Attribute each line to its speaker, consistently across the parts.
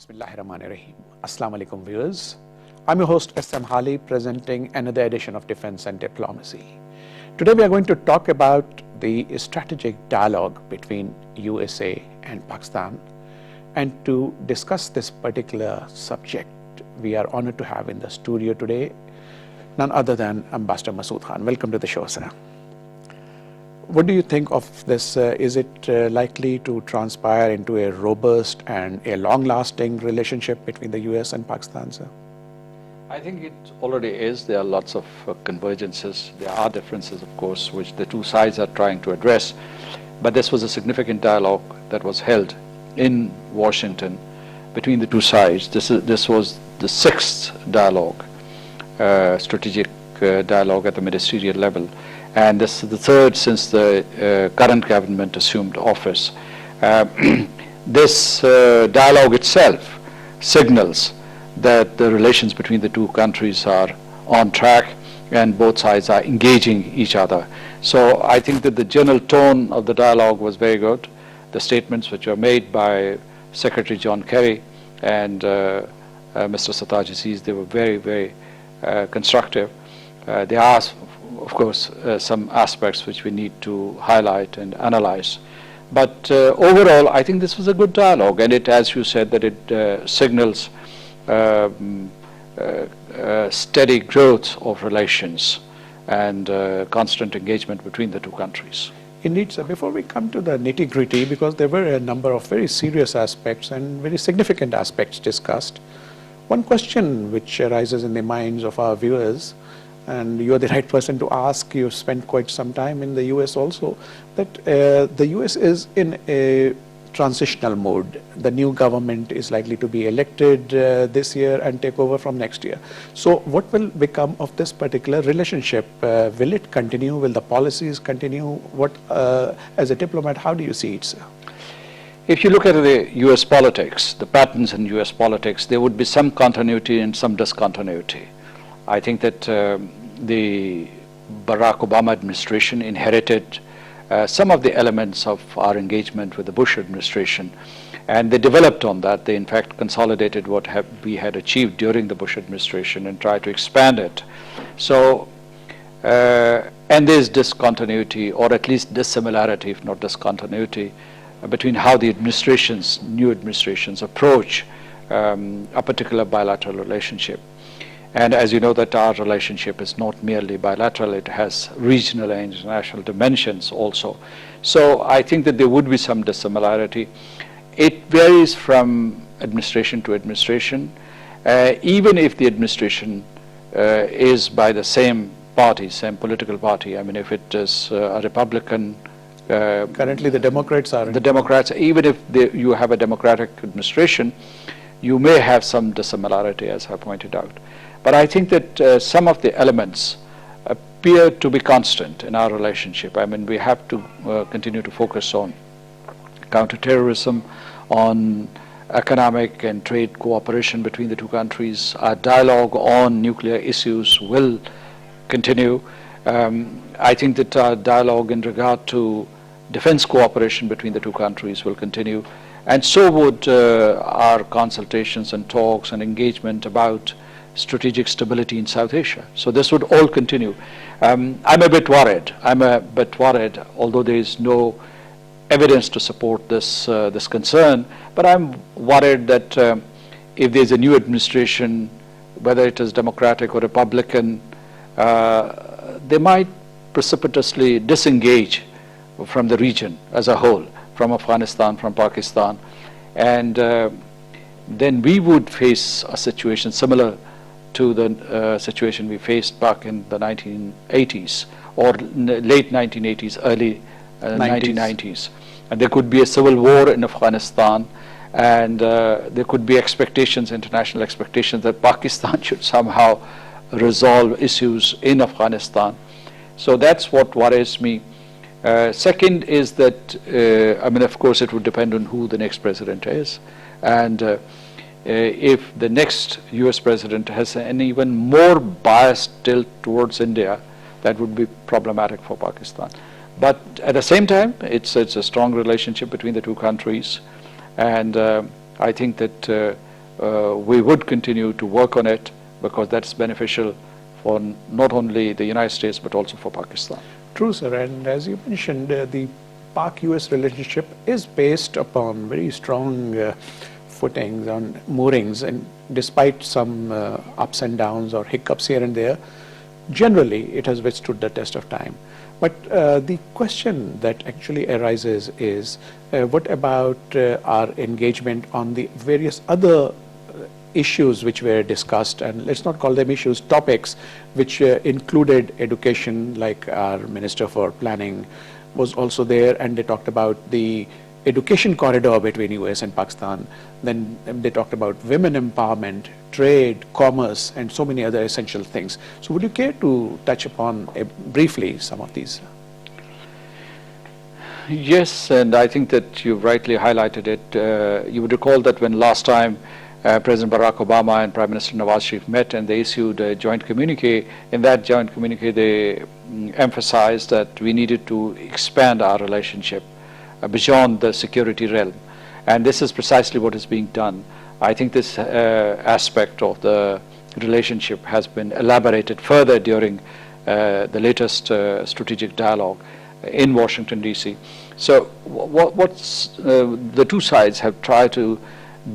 Speaker 1: Bismillahirrahmanirrahim. Assalamu alaikum viewers. I'm your host SM Hali, presenting another edition of Defense and Diplomacy. Today we are going to talk about the strategic dialogue between USA and Pakistan. And to discuss this particular subject, we are honored to have in the studio today none other than Ambassador Masood Khan. Welcome to the show, sir. What do you think of this? Is it likely to transpire into a robust and a long-lasting relationship between the US and Pakistan, sir?
Speaker 2: I think it already is. There are lots of convergences. There are differences, of course, which the two sides are trying to address. But this was a significant dialogue that was held in Washington between the two sides. This was the sixth dialogue, strategic dialogue at the ministerial level. And this is the third since the current government assumed office. This dialogue itself signals that the relations between the two countries are on track and both sides are engaging each other. So I think that the general tone of the dialogue was very good. The statements which were made by Secretary John Kerry and Mr. Sirtaj Aziz, they were very, very constructive. There are, of course, some aspects which we need to highlight and analyze. But overall, I think this was a good dialogue, and it, as you said, that it signals steady growth of relations and constant engagement between the two countries.
Speaker 1: Indeed, sir. Before we come to the nitty-gritty, because there were a number of very serious aspects and very significant aspects discussed, one question which arises in the minds of our viewers, and you are the right person to ask, you spent quite some time in the US also, that the US is in a transitional mode. The new government is likely to be elected this year and take over from next year. So what will become of this particular relationship? Will it continue? Will the policies continue? What, as a diplomat, how do you see it, sir?
Speaker 2: If you look at the US politics, the patterns in US politics, there would be some continuity and some discontinuity. I think that the Barack Obama administration inherited some of the elements of our engagement with the Bush administration, and they developed on that. They in fact consolidated what we had achieved during the Bush administration and tried to expand it. So, and there's discontinuity, or at least dissimilarity, if not discontinuity, between how the new administrations approach a particular bilateral relationship. And as you know, that our relationship is not merely bilateral, it has regional and international dimensions also. So I think that there would be some dissimilarity. It varies from administration to administration. Even if the administration is by the same party, same political party, I mean, if it is a Republican.
Speaker 1: Currently the Democrats are.
Speaker 2: The Democrats, even if you have a Democratic administration, you may have some dissimilarity, as I pointed out. But I think that some of the elements appear to be constant in our relationship. I mean, we have to continue to focus on counterterrorism, on economic and trade cooperation between the two countries. Our dialogue on nuclear issues will continue. I think that our dialogue in regard to defense cooperation between the two countries will continue. And so would our consultations and talks and engagement about strategic stability in South Asia. So this would all continue. I'm a bit worried. Although there is no evidence to support this this concern. But I'm worried that if there's a new administration, whether it is Democratic or Republican, they might precipitously disengage from the region as a whole, from Afghanistan, from Pakistan, and then we would face a situation similar to the situation we faced back in the 1980s, or late 1980s, early 1990s. And there could be a civil war in Afghanistan, and there could be expectations, international expectations, that Pakistan should somehow resolve issues in Afghanistan. So that's what worries me. Second is that, I mean, of course, it would depend on who the next president is. And if the next US president has an even more biased tilt towards India, that would be problematic for Pakistan. But at the same time, it's a strong relationship between the two countries, and I think that we would continue to work on it because that's beneficial for not only the United States but also for Pakistan.
Speaker 1: True, sir. And as you mentioned, the Pak-US relationship is based upon very strong footings, on moorings, and despite some ups and downs or hiccups here and there, generally it has withstood the test of time. But the question that actually arises is, what about our engagement on the various other issues which were discussed, and let's not call them issues, topics, which included education, like our Minister for Planning was also there, and they talked about the education corridor between US and Pakistan. Then they talked about women empowerment, trade, commerce, and so many other essential things. So would you care to touch upon briefly some of these?
Speaker 2: Yes, and I think that you rightly highlighted it. You would recall that when last time President Barack Obama and Prime Minister Nawaz Sharif met and they issued a joint communique. In that joint communique, they emphasized that we needed to expand our relationship beyond the security realm. And this is precisely what is being done. I think this aspect of the relationship has been elaborated further during the latest strategic dialogue in Washington, D.C. So the two sides have tried to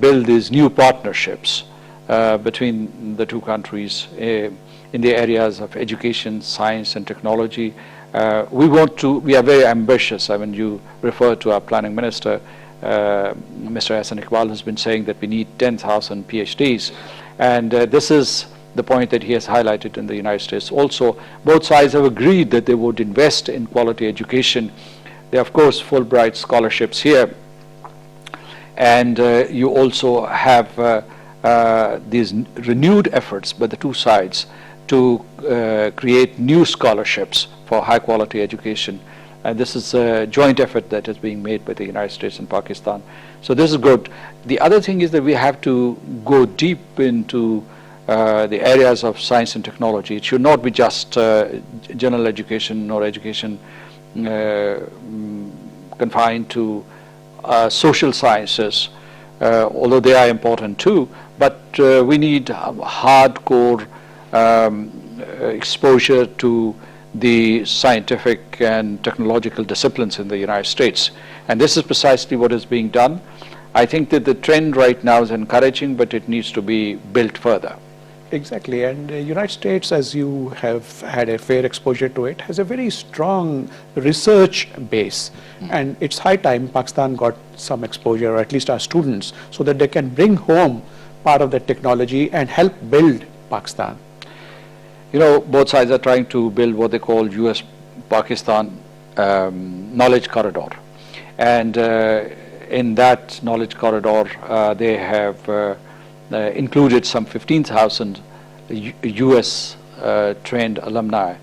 Speaker 2: build these new partnerships between the two countries in the areas of education, science, and technology. We are very ambitious. I mean, you refer to our planning minister, Mr. Hassan Iqbal, has been saying that we need 10,000 PhDs. And this is the point that he has highlighted in the United States. Also, both sides have agreed that they would invest in quality education. There are, of course, Fulbright scholarships here. And you also have these renewed efforts by the two sides to create new scholarships for high quality education. And this is a joint effort that is being made by the United States and Pakistan. So this is good. The other thing is that we have to go deep into the areas of science and technology. It should not be just general education or education confined to social sciences, although they are important too, but we need hardcore exposure to the scientific and technological disciplines in the United States. And this is precisely what is being done. I think that the trend right now is encouraging, but it needs to be built further.
Speaker 1: Exactly, and the United States, as you have had a fair exposure to it, has a very strong research base. And it's high time Pakistan got some exposure, or at least our students, so that they can bring home part of the technology and help build Pakistan.
Speaker 2: You know, both sides are trying to build what they call US-Pakistan knowledge corridor. And in that knowledge corridor, they have included some 15,000 US trained alumni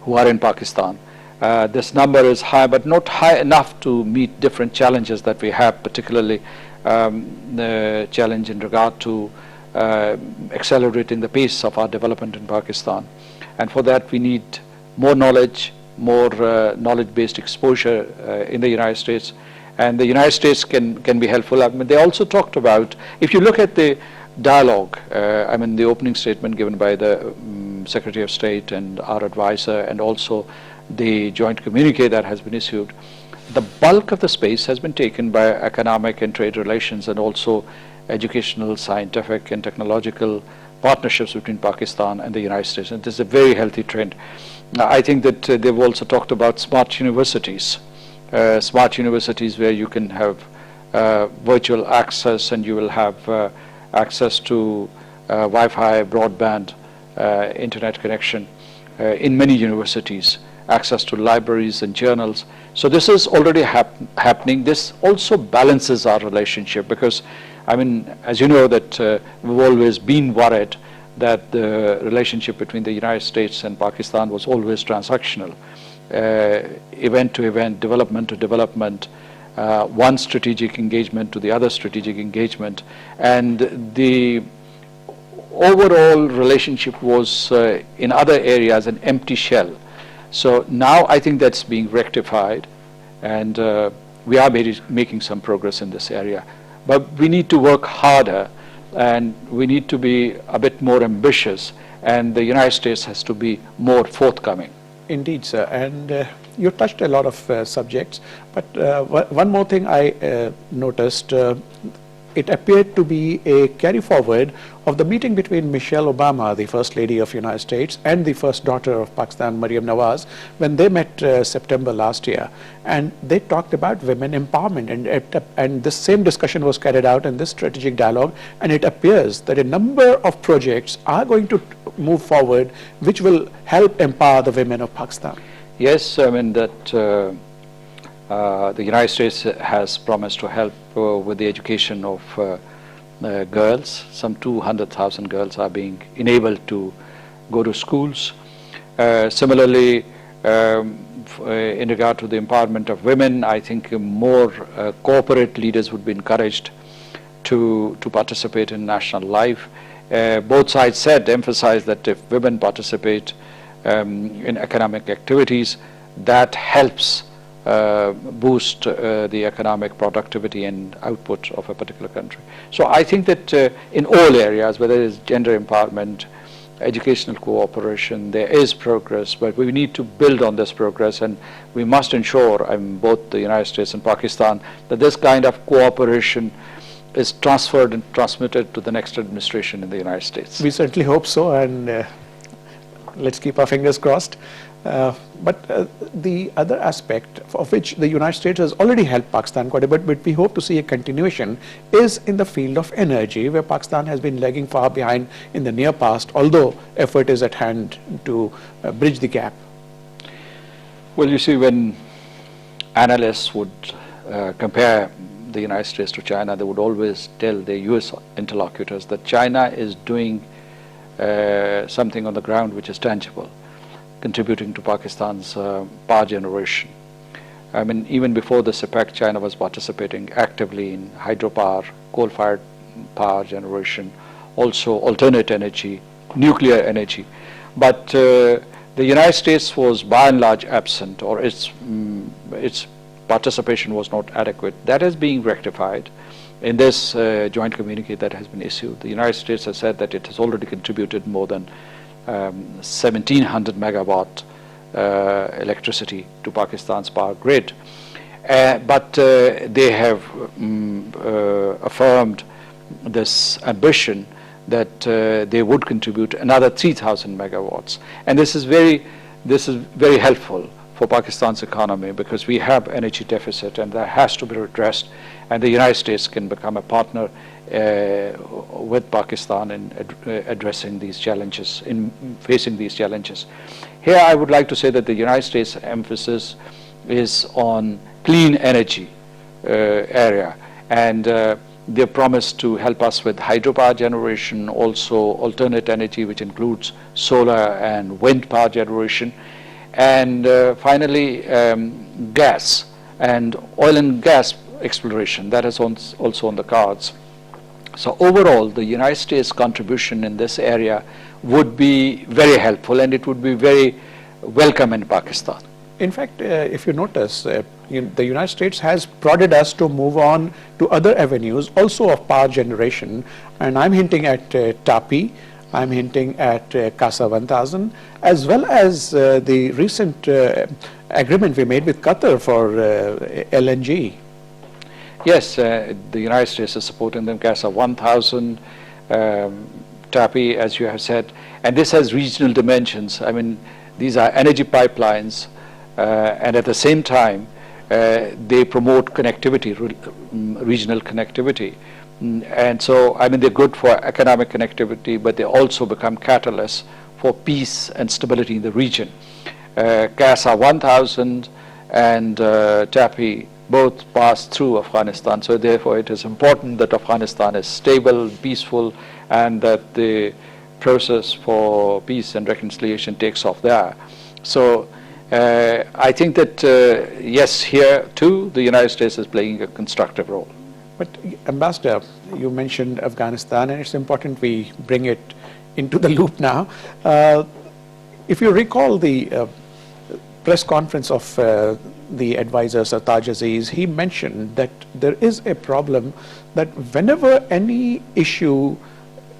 Speaker 2: who are in Pakistan. This number is high, but not high enough to meet different challenges that we have, particularly the challenge in regard to accelerating the pace of our development in Pakistan. And for that we need more knowledge, more knowledge-based exposure in the United States. And the United States can be helpful. I mean, they also talked about, if you look at the dialogue, I mean the opening statement given by the Secretary of State and our advisor, and also the joint communique that has been issued, the bulk of the space has been taken by economic and trade relations, and also educational, scientific, and technological partnerships between Pakistan and the United States. And this is a very healthy trend. I think that they've also talked about smart universities where you can have virtual access, and you will have access to Wi-Fi, broadband, internet connection in many universities, access to libraries and journals. So this is already happening. This also balances our relationship, because I mean, as you know, that we've always been worried that the relationship between the United States and Pakistan was always transactional, event to event, development to development, one strategic engagement to the other strategic engagement, and the overall relationship was in other areas an empty shell. So now I think that's being rectified, and we are making some progress in this area. But we need to work harder and we need to be a bit more ambitious, and the United States has to be more forthcoming.
Speaker 1: Indeed, sir. And you touched a lot of subjects, but one more thing I noticed, it appeared to be a carry forward of the meeting between Michelle Obama, the First Lady of the United States, and the first daughter of Pakistan, Maryam Nawaz, when they met September last year. And they talked about women empowerment, and this same discussion was carried out in this strategic dialogue, and it appears that a number of projects are going to move forward which will help empower the women of Pakistan.
Speaker 2: Yes, I mean that the United States has promised to help with the education of girls. Some 200,000 girls are being enabled to go to schools. Similarly, in regard to the empowerment of women, I think more corporate leaders would be encouraged to participate in national life. Both sides emphasized that if women participate in economic activities, that helps boost the economic productivity and output of a particular country. So I think that in all areas, whether it is gender empowerment, educational cooperation, there is progress, but we need to build on this progress, and we must ensure, both the United States and Pakistan, that this kind of cooperation is transferred and transmitted to the next administration in the United States.
Speaker 1: We certainly hope so, and let's keep our fingers crossed. But the other aspect of which the United States has already helped Pakistan quite a bit, but we hope to see a continuation, is in the field of energy, where Pakistan has been lagging far behind in the near past, although effort is at hand to bridge the gap.
Speaker 2: Well, you see, when analysts would compare the United States to China, they would always tell their US interlocutors that China is doing something on the ground which is tangible, contributing to Pakistan's power generation. I mean, even before the CPEC, China was participating actively in hydropower, coal-fired power generation, also alternate energy, nuclear energy. But the United States was by and large absent, or its participation was not adequate. That is being rectified in this joint communique that has been issued. The United States has said that it has already contributed more than 1,700 megawatt electricity to Pakistan's power grid. But they have affirmed this ambition that they would contribute another 3,000 megawatts. And this is very helpful for Pakistan's economy, because we have energy deficit and that has to be redressed, and the United States can become a partner with Pakistan in addressing these challenges, in facing these challenges. Here I would like to say that the United States emphasis is on clean energy area, and they promised to help us with hydropower generation, also alternate energy, which includes solar and wind power generation, and finally gas and oil and gas exploration. That is also on the cards. So overall, the United States contribution in this area would be very helpful, and it would be very welcome in Pakistan.
Speaker 1: In fact, if you notice, the United States has prodded us to move on to other avenues also of power generation, and I'm hinting at TAPI, I'm hinting at CASA 1000, as well as the recent agreement we made with Qatar for LNG.
Speaker 2: Yes, the United States is supporting them, CASA 1000, TAPI, as you have said, and this has regional dimensions. I mean, these are energy pipelines, and at the same time, they promote connectivity, regional connectivity. And so, I mean, they're good for economic connectivity, but they also become catalysts for peace and stability in the region. CASA 1000 and TAPI both pass through Afghanistan, so therefore it is important that Afghanistan is stable, peaceful, and that the process for peace and reconciliation takes off there. So I think that, yes, here too, the United States is playing a constructive role.
Speaker 1: But Ambassador, you mentioned Afghanistan, and it's important we bring it into the loop now. If you recall the press conference of the advisor Sartaj Aziz, he mentioned that there is a problem that whenever any issue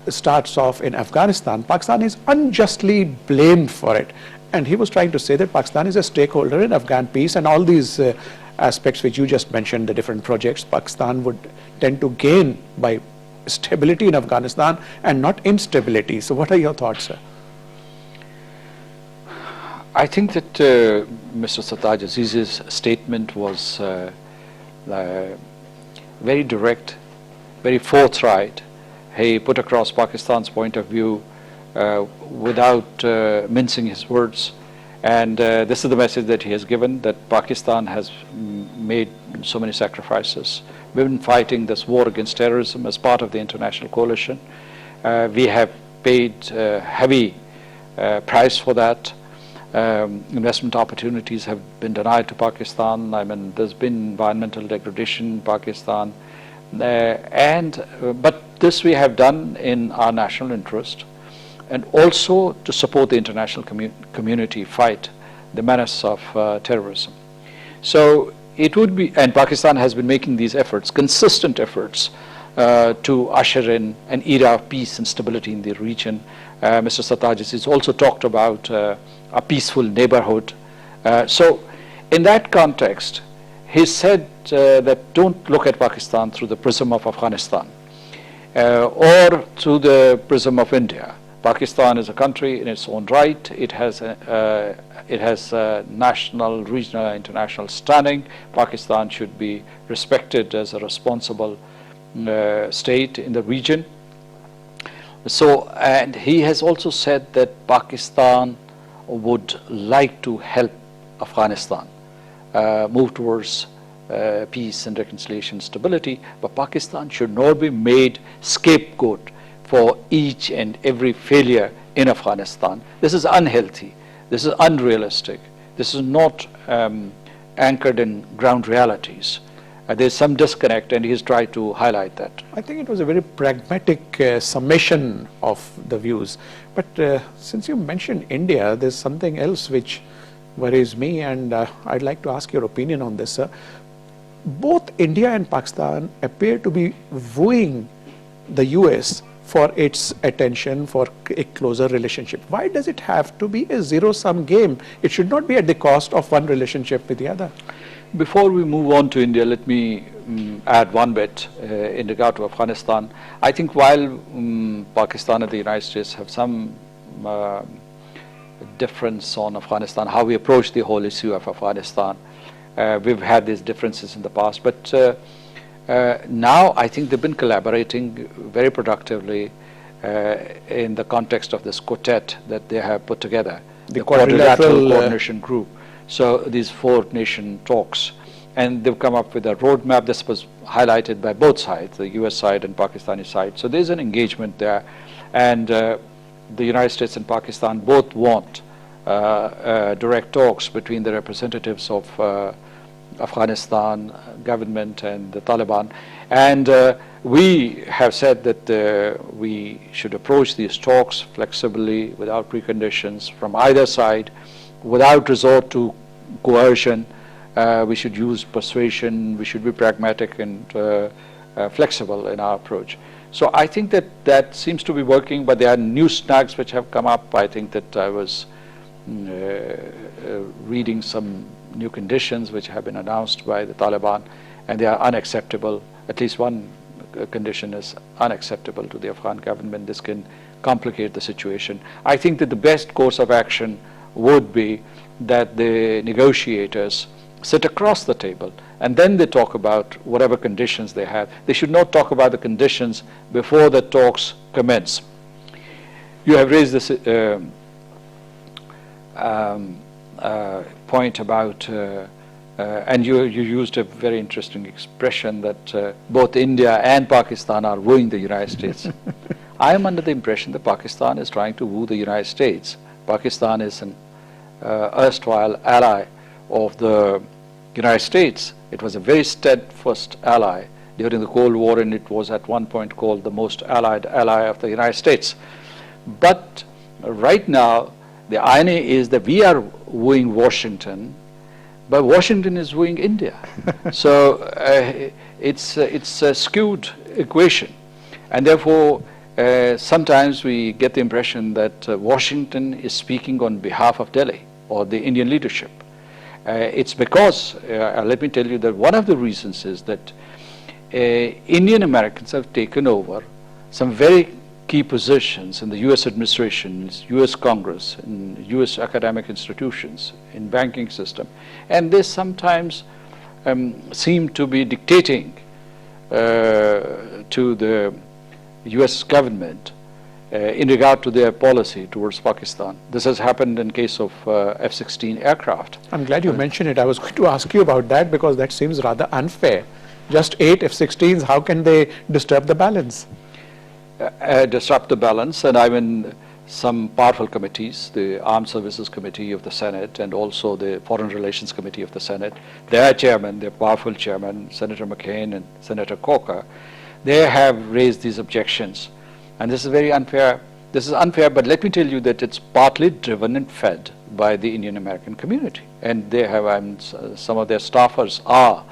Speaker 1: starts off in Afghanistan, Pakistan is unjustly blamed for it. And he was trying to say that Pakistan is a stakeholder in Afghan peace, and all these aspects which you just mentioned, the different projects, Pakistan would tend to gain by stability in Afghanistan and not instability. So what are your thoughts, sir?
Speaker 2: I think that Mr. Sartaj Aziz's statement was very direct, very forthright. He put across Pakistan's point of view without mincing his words. And this is the message that he has given, that Pakistan has made so many sacrifices. We've been fighting this war against terrorism as part of the international coalition. We have paid heavy price for that. Investment opportunities have been denied to Pakistan. I mean, there's been environmental degradation in Pakistan. But this we have done in our national interest, and also to support the international community fight the menace of terrorism. So it would be, and Pakistan has been making these efforts, consistent efforts, to usher in an era of peace and stability in the region. Mr. Sartaj has also talked about a peaceful neighborhood. So in that context, he said that don't look at Pakistan through the prism of Afghanistan or through the prism of India. Pakistan is a country in its own right. It has national, regional, international standing. Pakistan should be respected as a responsible state in the region. So, and he has also said that Pakistan would like to help Afghanistan move towards peace and reconciliation, stability, but Pakistan should not be made scapegoat for each and every failure in Afghanistan. This is unhealthy. This is unrealistic. This is not anchored in ground realities. There's some disconnect, and he's tried to highlight that.
Speaker 1: I think it was a very pragmatic summation of the views. But since you mentioned India, there's something else which worries me, and I'd like to ask your opinion on this, sir. Both India and Pakistan appear to be wooing the US for its attention, for a closer relationship. Why does it have to be a zero-sum game? It should not be at the cost of one relationship with the other.
Speaker 2: Before we move on to India, let me add one bit in regard to Afghanistan. I think while Pakistan and the United States have some difference on Afghanistan, how we approach the whole issue of Afghanistan, we've had these differences in the past, but now I think they've been collaborating very productively in the context of this quartet that they have put together, the quadrilateral coordination group. So these 4-nation talks, and they've come up with a roadmap. This was highlighted by both sides, the US side and Pakistani side. So there's an engagement there, and the United States and Pakistan both want direct talks between the representatives of Afghanistan government and the Taliban. And we have said that we should approach these talks flexibly, without preconditions from either side, without resort to coercion. We should use persuasion. We should be pragmatic and flexible in our approach. So I think that that seems to be working, but there are new snags which have come up. I think that I was reading some new conditions which have been announced by the Taliban, and they are unacceptable. At least one condition is unacceptable to the Afghan government. This can complicate the situation. I think that the best course of action would be that the negotiators sit across the table and then they talk about whatever conditions they have. They should not talk about the conditions before the talks commence. You have raised this point about, and you used a very interesting expression that both India and Pakistan are wooing the United States. I am under the impression that Pakistan is trying to woo the United States. Pakistan is an erstwhile ally of the United States. It was a very steadfast ally during the Cold War, and it was at one point called the most allied ally of the United States. But right now, the irony is that we are wooing Washington but Washington is wooing India. So it's a skewed equation, and therefore sometimes we get the impression that Washington is speaking on behalf of Delhi or the Indian leadership. It's because, let me tell you that one of the reasons is that Indian Americans have taken over some very key positions in the U.S. administration, U.S. Congress, in U.S. academic institutions, in banking system, and they sometimes seem to be dictating to the U.S. government in regard to their policy towards Pakistan. This has happened in case of F-16 aircraft.
Speaker 1: I'm glad you mentioned it. I was going to ask you about that because that seems rather unfair. Just 8 F-16s, how can they disturb the balance?
Speaker 2: Disrupt the balance, and I mean some powerful committees, the Armed Services Committee of the Senate and also the Foreign Relations Committee of the Senate, their chairman, their powerful chairman, Senator McCain and Senator Corker, they have raised these objections. And this is very unfair. This is unfair, but let me tell you that it's partly driven and fed by the Indian American community. And they have, some of their staffers are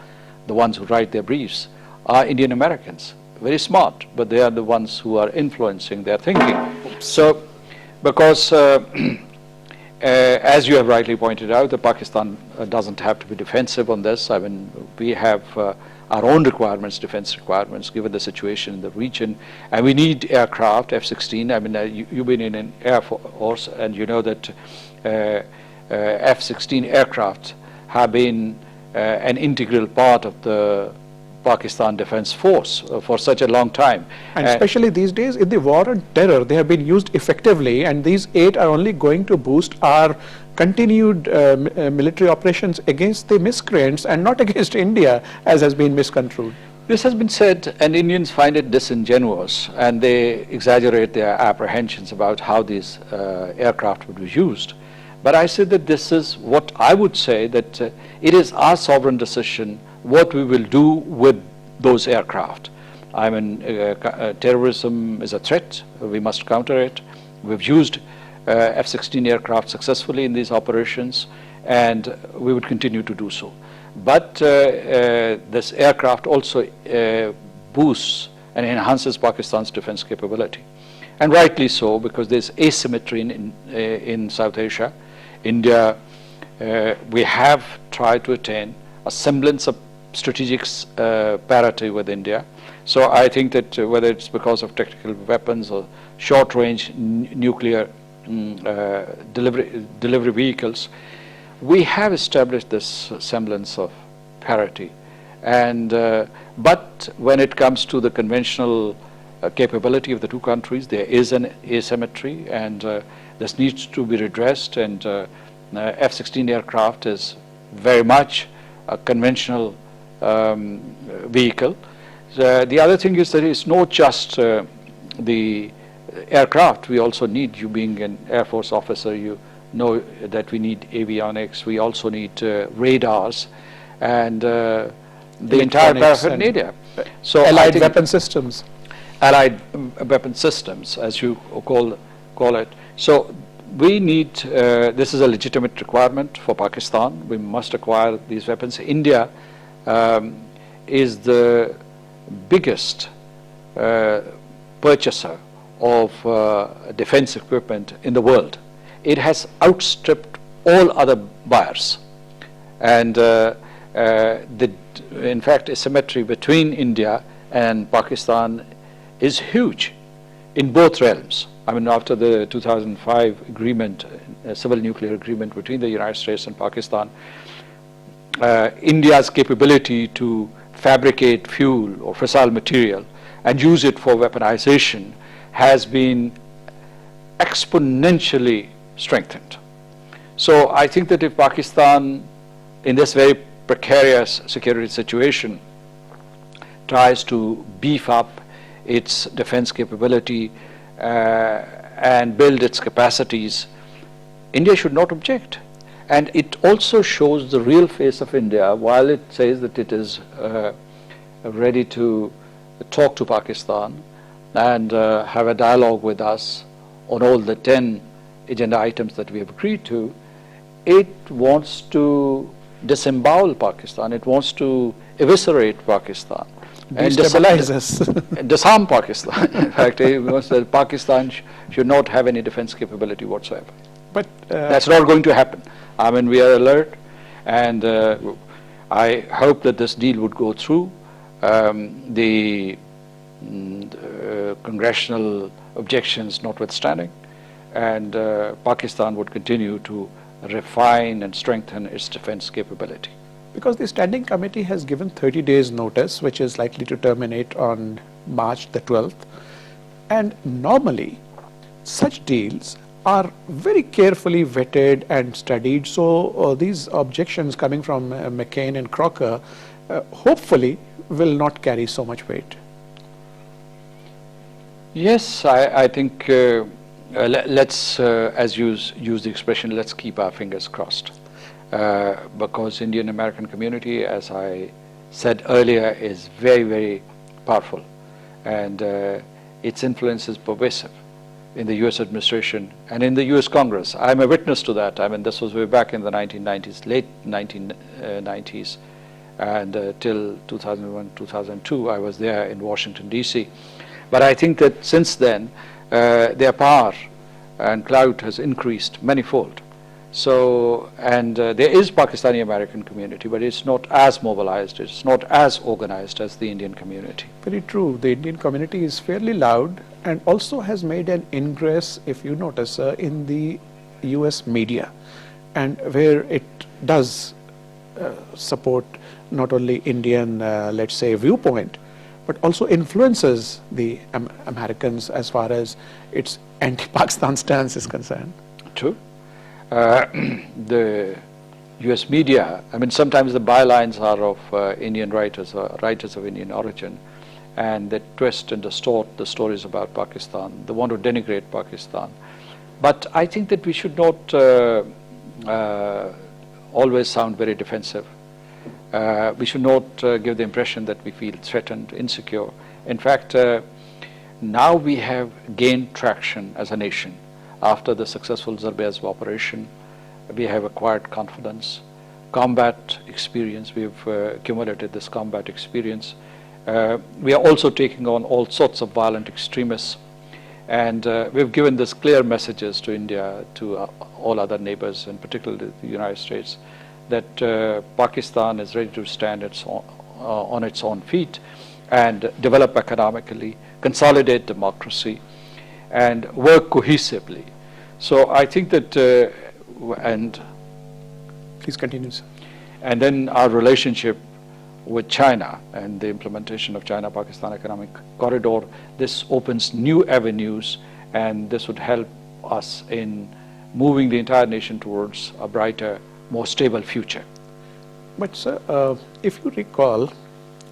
Speaker 2: the ones who write their briefs, are Indian Americans. Very smart, but they are the ones who are influencing their thinking. So, because as you have rightly pointed out, that Pakistan doesn't have to be defensive on this. I mean, we have our own requirements, defense requirements, given the situation in the region, and we need aircraft, F-16. I mean, you've been in an Air Force, and you know that F-16 aircraft have been an integral part of the Pakistan Defense Force for such a long time.
Speaker 1: And especially these days, in the war on terror, they have been used effectively, and these 8 are only going to boost our continued military operations against the miscreants and not against India, as has been misconstrued.
Speaker 2: This has been said, and Indians find it disingenuous, and they exaggerate their apprehensions about how these aircraft would be used. But I say that this is what I would say, that it is our sovereign decision what we will do with those aircraft. I mean, terrorism is a threat. We must counter it. We've used F-16 aircraft successfully in these operations, and we would continue to do so. But this aircraft also boosts and enhances Pakistan's defense capability. And rightly so, because there's asymmetry in South Asia. India, we have tried to attain a semblance of strategic parity with India. So I think that whether it's because of tactical weapons or short-range nuclear delivery vehicles, we have established this semblance of parity. And but when it comes to the conventional capability of the two countries, there is an asymmetry, and this needs to be redressed. And F-16 aircraft is very much a conventional vehicle. The other thing is that it's not just the aircraft. We also need, you being an Air Force officer, you know that we need avionics. We also need radars and the entire paraphernalia. So
Speaker 1: allied weapon systems.
Speaker 2: Allied weapon systems, as you call it. So we need, this is a legitimate requirement for Pakistan. We must acquire these weapons. India is the biggest purchaser of defense equipment in the world. It has outstripped all other buyers. And in fact, asymmetry between India and Pakistan is huge in both realms. I mean, after the 2005 agreement, civil nuclear agreement between the United States and Pakistan, India's capability to fabricate fuel or fissile material and use it for weaponization has been exponentially strengthened. So I think that if Pakistan, in this very precarious security situation, tries to beef up its defense capability and build its capacities, India should not object. And it also shows the real face of India. While it says that it is ready to talk to Pakistan and have a dialogue with us on all the 10 agenda items that we have agreed to, it wants to disembowel Pakistan. It wants to eviscerate Pakistan. And
Speaker 1: Destabilize us.
Speaker 2: disarm Pakistan. In fact, it wants that Pakistan should not have any defense capability whatsoever.
Speaker 1: But
Speaker 2: That's not going to happen. I mean, we are alert, and I hope that this deal would go through. The congressional objections notwithstanding, and Pakistan would continue to refine and strengthen its defense capability.
Speaker 1: because the standing committee has given 30 days notice, which is likely to terminate on March the 12th. And normally, such deals are very carefully vetted and studied. So these objections coming from McCain and Crocker hopefully will not carry so much weight.
Speaker 2: Yes, I think let's, as use the expression, let's keep our fingers crossed. Because Indian American community, as I said earlier, is very, very powerful, and its influence is pervasive in the US administration and in the US Congress. I'm a witness to that. I mean, this was way back in the 1990s, late 1990s, and till 2001, 2002, I was there in Washington, D.C. But I think that since then, their power and clout has increased manifold. So, and there is Pakistani American community, but it's not as mobilized, it's not as organized as the Indian community.
Speaker 1: Very true. The Indian community is fairly loud and also has made an ingress, if you notice, in the US media, and where it does support not only Indian, let's say, viewpoint, but also influences the Americans as far as its anti-Pakistan stance is concerned.
Speaker 2: True. The US media, I mean, sometimes the bylines are of Indian writers or writers of Indian origin, and they twist and distort the stories about Pakistan. They want to denigrate Pakistan. But I think that we should not always sound very defensive. We should not give the impression that we feel threatened, insecure. In fact, now we have gained traction as a nation. After the successful Zarbiyazb operation, we have acquired confidence, combat experience. We have accumulated this combat experience. We are also taking on all sorts of violent extremists, and we've given this clear messages to India, to all other neighbors, and particularly the United States, that Pakistan is ready to stand on its own feet and develop economically, consolidate democracy, and work cohesively. So I think that, and
Speaker 1: Please continue, sir.
Speaker 2: and then our relationship with China and the implementation of China-Pakistan Economic Corridor, this opens new avenues, and this would help us in moving the entire nation towards a brighter, more stable future.
Speaker 1: But sir, if you recall,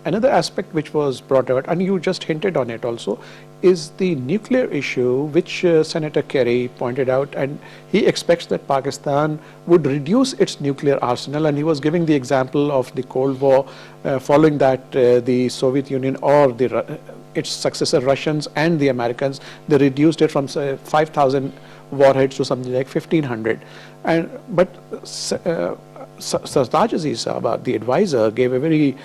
Speaker 1: another aspect which was brought out, and you just hinted on it also, is the nuclear issue, which Senator Kerry pointed out, and he expects that Pakistan would reduce its nuclear arsenal, and he was giving the example of the Cold War, following that the Soviet Union or its successor Russians and the Americans, they reduced it from say 5,000 warheads to something like 1,500. But Sartaj Aziz Sahab, the advisor, gave a very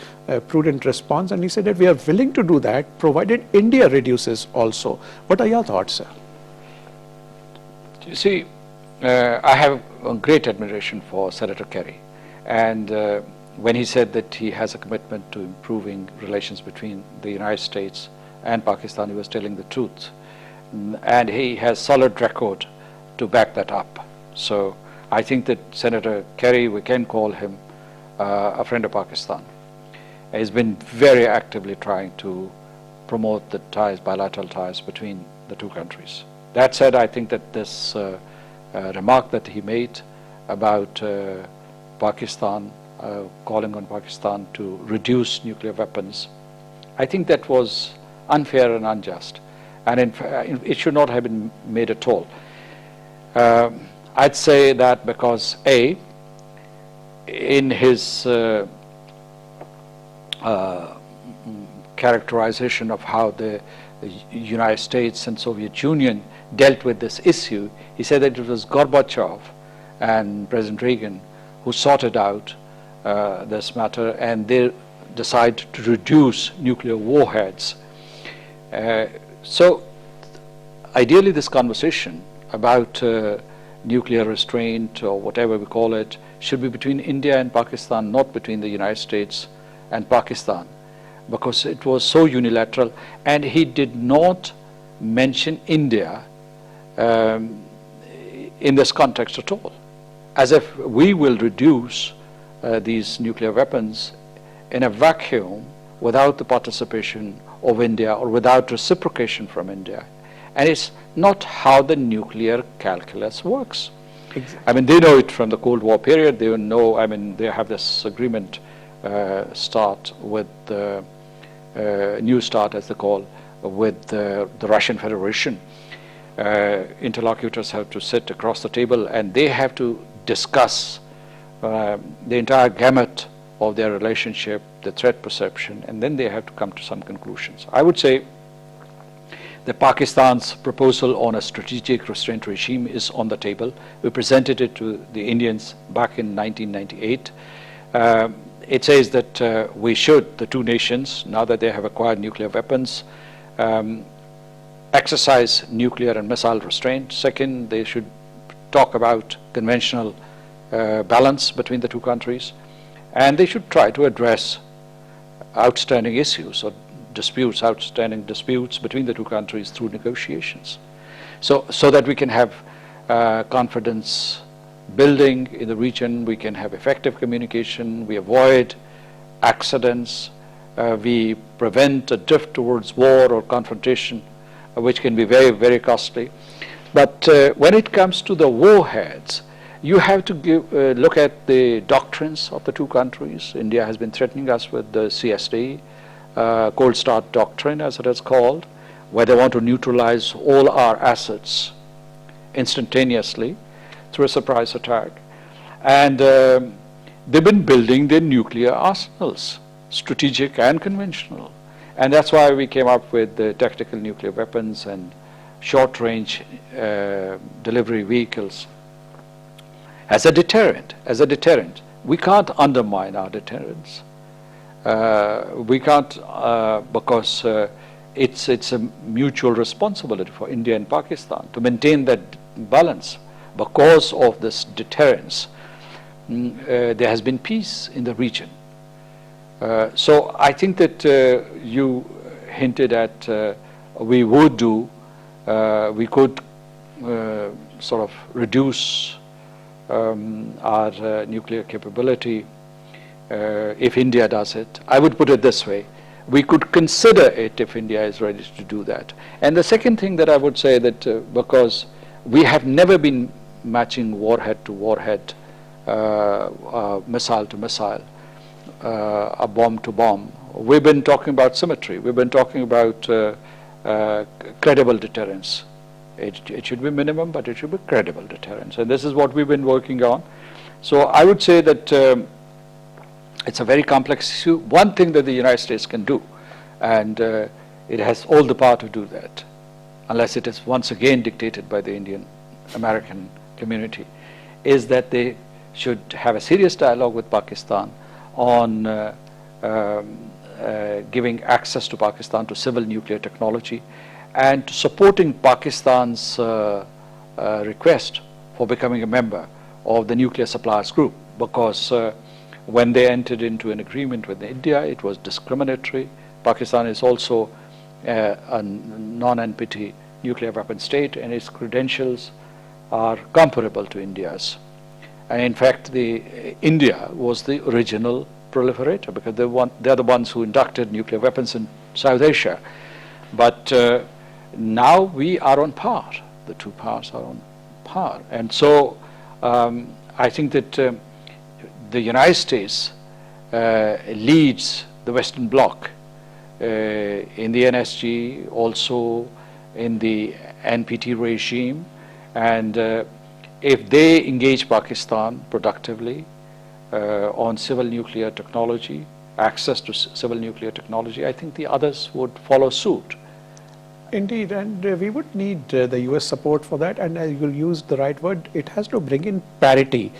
Speaker 1: prudent response, and he said that we are willing to do that provided India reduces also. What are your thoughts, sir?
Speaker 2: You see, I have a great admiration for Senator Kerry, and when he said that he has a commitment to improving relations between the United States and Pakistan, he was telling the truth, and he has solid record to back that up. So I think that Senator Kerry, we can call him a friend of Pakistan. He's been very actively trying to promote the ties, bilateral ties between the two countries. That said, I think that this remark that he made about Pakistan, calling on Pakistan to reduce nuclear weapons, I think that was unfair and unjust, and in fact, it should not have been made at all. I'd say that because A, in his characterization of how the United States and Soviet Union dealt with this issue, he said that it was Gorbachev and President Reagan who sorted out this matter, and they decide to reduce nuclear warheads. So ideally this conversation about nuclear restraint or whatever we call it should be between India and Pakistan, not between the United States and Pakistan, because it was so unilateral, and he did not mention India in this context at all, as if we will reduce these nuclear weapons in a vacuum without the participation of India or without reciprocation from India. And it's not how the nuclear calculus works.
Speaker 1: Exactly.
Speaker 2: I mean, they know it from the Cold War period. They know, I mean, they have this agreement start with the New START, as they call, with the Russian Federation. Interlocutors have to sit across the table and they have to discuss the entire gamut of their relationship, the threat perception, and then they have to come to some conclusions. I would say that Pakistan's proposal on a strategic restraint regime is on the table. We presented it to the Indians back in 1998. It says that we should, the two nations, now that they have acquired nuclear weapons, exercise nuclear and missile restraint. Second, they should talk about conventional balance between the two countries, and they should try to address outstanding issues or outstanding disputes between the two countries through negotiations, so that we can have confidence building in the region, we can have effective communication, we avoid accidents, we prevent a drift towards war or confrontation, which can be very, very costly. But when it comes to the warheads, you have to look at the doctrines of the two countries. India has been threatening us with the CSD, Cold Start Doctrine, as it is called, where they want to neutralize all our assets instantaneously through a surprise attack. And they've been building their nuclear arsenals, strategic and conventional. And that's why we came up with the tactical nuclear weapons and short-range delivery vehicles as a deterrent. We can't undermine our deterrence. We can't, because it's a mutual responsibility for India and Pakistan to maintain that balance. Because of this deterrence, there has been peace in the region. So I think that you hinted at we would do, we could sort of reduce our nuclear capability if India does it. I would put it this way: we could consider it if India is ready to do that. And the second thing that I would say that because we have never been matching warhead to warhead, missile to missile, a bomb to bomb. We've been talking about symmetry. We've been talking about credible deterrence. It should be minimum, but it should be credible deterrence. And this is what we've been working on. So I would say that it's a very complex issue. One thing that the United States can do, and it has all the power to do that, unless it is once again dictated by the Indian-American community, is that they should have a serious dialogue with Pakistan on giving access to Pakistan to civil nuclear technology and supporting Pakistan's request for becoming a member of the nuclear suppliers group, because when they entered into an agreement with India, it was discriminatory. Pakistan is also a non-NPT nuclear weapon state, and its credentials are comparable to India's. And in fact, India was the original proliferator, because they're the ones who inducted nuclear weapons in South Asia. But now we are on par. The two powers are on par. And so I think that the United States leads the Western Bloc in the NSG, also in the NPT regime, and if they engage Pakistan productively on civil nuclear technology, access to civil nuclear technology, I think the others would follow suit.
Speaker 1: Indeed, and we would need the US support for that, and you'll use the right word, it has to bring in parity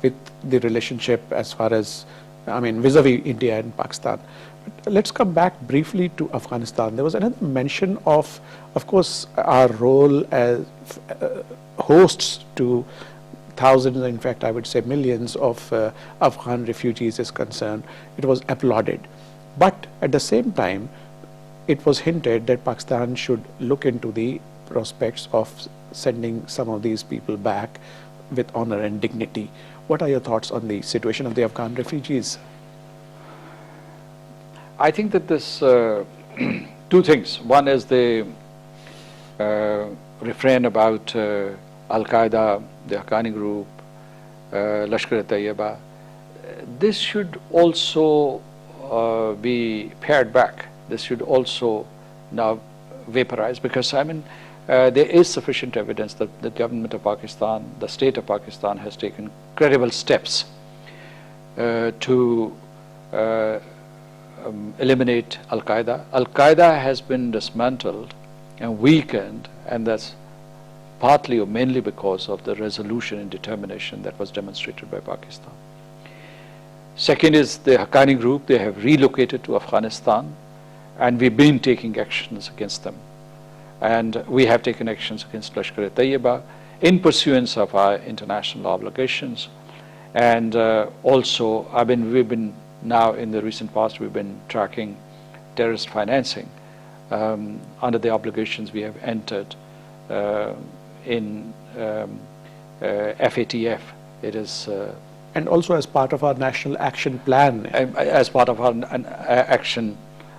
Speaker 1: with the relationship as far as I mean, vis-a-vis India and Pakistan. But let's come back briefly to Afghanistan. There was another mention of course, our role as hosts to thousands, in fact, I would say millions of Afghan refugees is concerned. It was applauded. But at the same time, it was hinted that Pakistan should look into the prospects of sending some of these people back with honor and dignity. What are your thoughts on the situation of the Afghan refugees?
Speaker 2: I think that this two things. One is the refrain about Al-Qaeda, the Haqqani group, Lashkar-e-Tayyiba. This should also be pared back. This should also now vaporize, because I mean there is sufficient evidence that the government of Pakistan, the state of Pakistan, has taken credible steps to eliminate Al-Qaeda. Al-Qaeda has been dismantled and weakened, and that's partly or mainly because of the resolution and determination that was demonstrated by Pakistan. Second is the Haqqani group. They have relocated to Afghanistan, and we've been taking actions against them. And we have taken actions against Lashkar-e-Tayyiba in pursuance of our international obligations. And also, we've been now in the recent past, we've been tracking terrorist financing under the obligations we have entered in FATF. It is
Speaker 1: and also as part of our national action plan.
Speaker 2: As part of our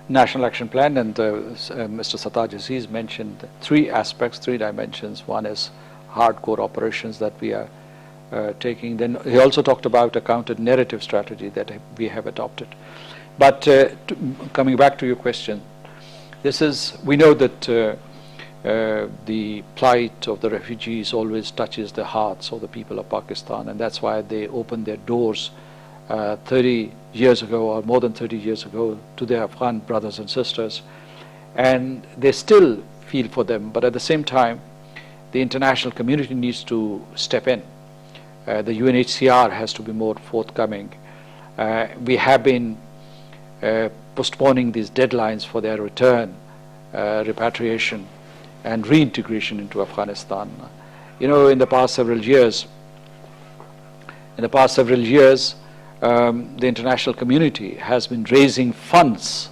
Speaker 2: national action plan, and Mr. Sattaj Aziz mentioned three aspects, three dimensions. One is hardcore operations that we are taking. Then he also talked about a counter-narrative strategy that we have adopted. But coming back to your question, we know that the plight of the refugees always touches the hearts of the people of Pakistan, and that's why they opened their doors 30 years ago, or more than 30 years ago, to their Afghan brothers and sisters. And they still feel for them, but at the same time, the international community needs to step in. The UNHCR has to be more forthcoming. We have been postponing these deadlines for their return, repatriation, and reintegration into Afghanistan. You know, in the past several years, the international community has been raising funds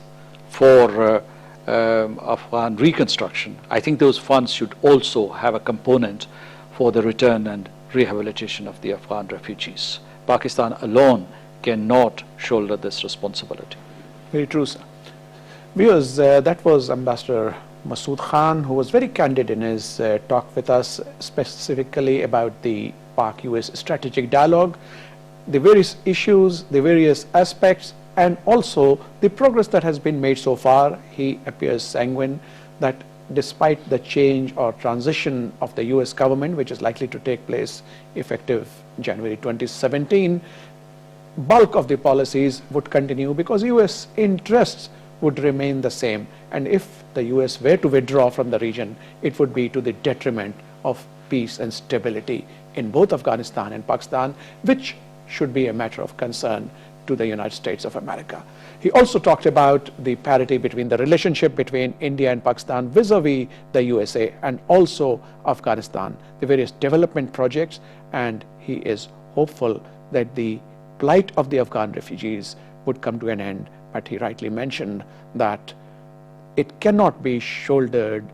Speaker 2: for Afghan reconstruction. I think those funds should also have a component for the return and rehabilitation of the Afghan refugees. Pakistan alone cannot shoulder this responsibility.
Speaker 1: Very true, sir. Viewers, that was Ambassador Masood Khan, who was very candid in his talk with us, specifically about the Pak-US strategic dialogue, the various issues, the various aspects, and also the progress that has been made so far. He appears sanguine that despite the change or transition of the US government, which is likely to take place effective January 2017, bulk of the policies would continue because US interests would remain the same. And if the US were to withdraw from the region, it would be to the detriment of peace and stability in both Afghanistan and Pakistan, which should be a matter of concern to the United States of America. He also talked about the parity between the relationship between India and Pakistan vis-a-vis the USA and also Afghanistan, the various development projects, and he is hopeful that the plight of the Afghan refugees would come to an end. But he rightly mentioned that it cannot be shouldered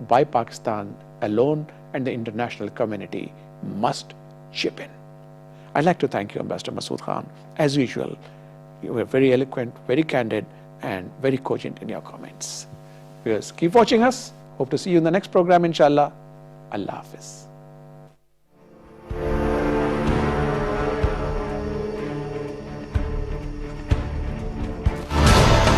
Speaker 1: by Pakistan alone, and the international community must chip in. I'd like to thank you, Ambassador Masood Khan. As usual, you were very eloquent, very candid, and very cogent in your comments. Viewers, keep watching us. Hope to see you in the next program, inshallah. Allah Hafiz.